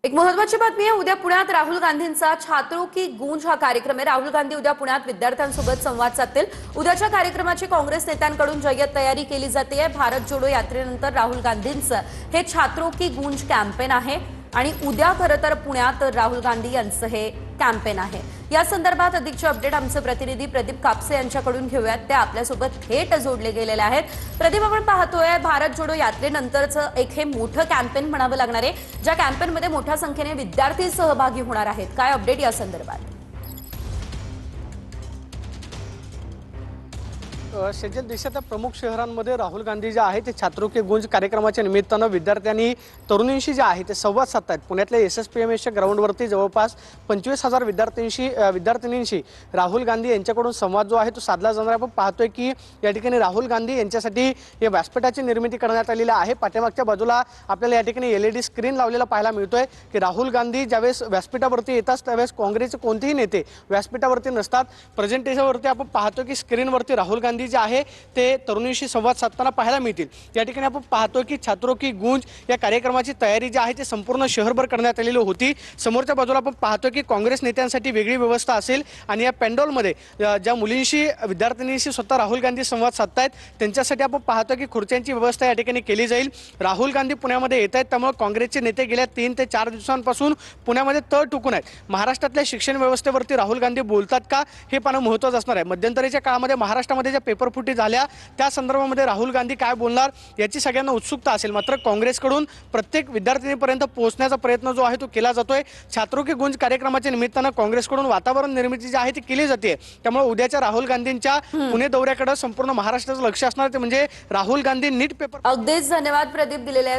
एक महत्वाची बातमी आहे। उद्या पुण्यात राहुल गांधींचा छात्रों की गूंज हा कार्यक्रम आहे। राहुल गांधी उद्या पुण्यात विद्यार्थ्यांसोबत संवाद साधतील। उद्याच्या कार्यक्रमाची काँग्रेस नेत्यांकडून जय्यत तयारी केली जाते। भारत जोडो यात्रेनंतर राहुल गांधींचं हे छात्रों की गूंज कॅम्पेन आहे आणि उद्या खरं तर पुण्यात राहुल गांधी यांचं हे कॅम्पेन आहे। या संदर्भात अधिकचे अपडेट आमचे प्रतिनिधी प्रदीप कापसे यांच्याकडून घेऊयात। ते आपल्यासोबत थेट जोडले गेलेले आहेत। प्रदीप, आपण पाहतोय भारत जोडो यात्रेनंतरचं एक हे मोठं कॅम्पेन म्हणावं लागणार आहे, ज्या कॅम्पेनमध्ये मोठ्या संख्येने विद्यार्थी सहभागी होणार आहेत। काय अपडेट या संदर्भात? शेजल, देशाच्या प्रमुख शहरांमध्ये राहुल गांधी जे आहे ते छात्रों के गुंज कार्यक्रमाच्या निमित्तानं विद्यार्थ्यांनी तरुणींशी जे आहे ते संवाद साधतात। पुण्यातल्या SSPMSच्या ग्राउंडवरती जवळपास 25,000 विद्यार्थिनींशी राहुल गांधी यांच्याकडून संवाद जो आहे तो साधला जाणार आहे। आपण पाहतोय की या ठिकाणी राहुल गांधी यांच्यासाठी या व्यासपीठाची निर्मिती करण्यात आलेली आहे। पाठीमागच्या बाजूला आपल्याला या ठिकाणी LED स्क्रीन लावलेला पाहायला मिळतोय की राहुल गांधी ज्यावेळेस व्यासपीठावरती येतात त्यावेळेस काँग्रेसचे कोणतेही नेते व्यासपीठावरती नसतात। प्रेझेंटेशनवरती आपण पाहतो की स्क्रीनवरती राहुल गांधी जे आहे ते तरुणींशी संवाद साधताना पाहायला मिळतील। या ठिकाणी आपण पाहतो की छात्रों की गूंज या कार्यक्रमाची तयारी जी आहे ते संपूर्ण शहरभर करण्यात आलेली होती। समोरच्या बाजूला आपण पाहतो की काँग्रेस नेत्यांसाठी वेगळी व्यवस्था असेल आणि या पेंडॉलमध्ये ज्या मुलींशी विद्यार्थिनींशी स्वतः राहुल गांधी संवाद साधतायत त्यांच्यासाठी आपण पाहतो की खुर्च्यांची व्यवस्था या ठिकाणी केली जाईल। राहुल गांधी पुण्यामध्ये येत आहेत, त्यामुळे काँग्रेसचे नेते गेल्या 3 ते 4 दिवसांपासून पुण्यामध्ये तळ ठोकून आहेत। महाराष्ट्रातल्या शिक्षण व्यवस्थेवरती राहुल गांधी बोलतात का हे पाहणं महत्त्वाचं असणार आहे। मध्यंतरीच्या काळामध्ये महाराष्ट्रामध्ये ज्या पेपर फुटी झाल्या त्या संदर्भामध्ये राहुल गांधी काय बोलणार याची सगळ्यांना उत्सुकता असेल। मात्र काँग्रेसकडून प्रत्येक विद्यार्थिनीपर्यंत पोहोचण्याचा प्रयत्न जो आहे तो केला जातोय। छात्रों की गुंज कार्यक्रमाच्या निमित्तानं काँग्रेसकडून वातावरण निर्मिती जी आहे ती केली जाते। त्यामुळे उद्याच्या राहुल गांधींच्या पुणे दौऱ्याकडे संपूर्ण महाराष्ट्राचं लक्ष असणार, ते म्हणजे राहुल गांधी नीट पेपर। अगदीच धन्यवाद प्रदीप दिलेल्या